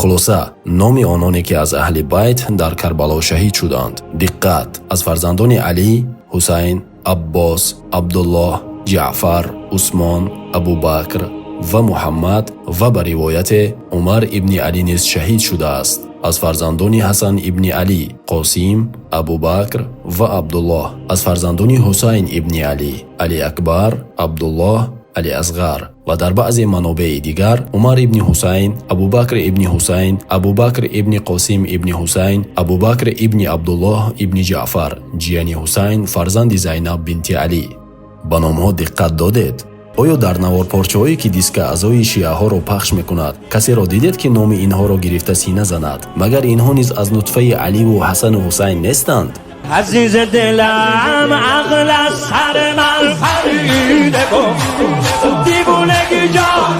خلاصه نام آنانی که از اهل بیت در کربلا شهید شدند. دقت: از فرزندان علی، حسین، عباس، عبدالله، جعفر، عثمان، ابوبکر و محمد و به روایت عمر ابن علی نیز شهید شده است. از فرزندان حسن ابن علی، قاسم، ابوبکر و عبدالله. از فرزندان حسین ابن علی، علی اکبر، عبدالله، علی اصغر. و در بعضی منابع دیگر عمر ابن حسین، ابوبکر ابن حسین، ابوبکر ابن قاسم ابن حسین، ابوبکر ابن عبدالله ابن جعفر جیانی حسین فرزند زینب بنت علی. به نامها دقت دادید؟ آیا در نوارپارچه‌هایی که دیسک اعضای شیعه ها را پخش میکند کسی را دیدید که نام اینها را گرفته سینه زند؟ مگر اینها نیز از نطفه علی و حسن و حسین نیستند؟ عزیز دلم عقل از سر من پریده کن، دیوونگی جان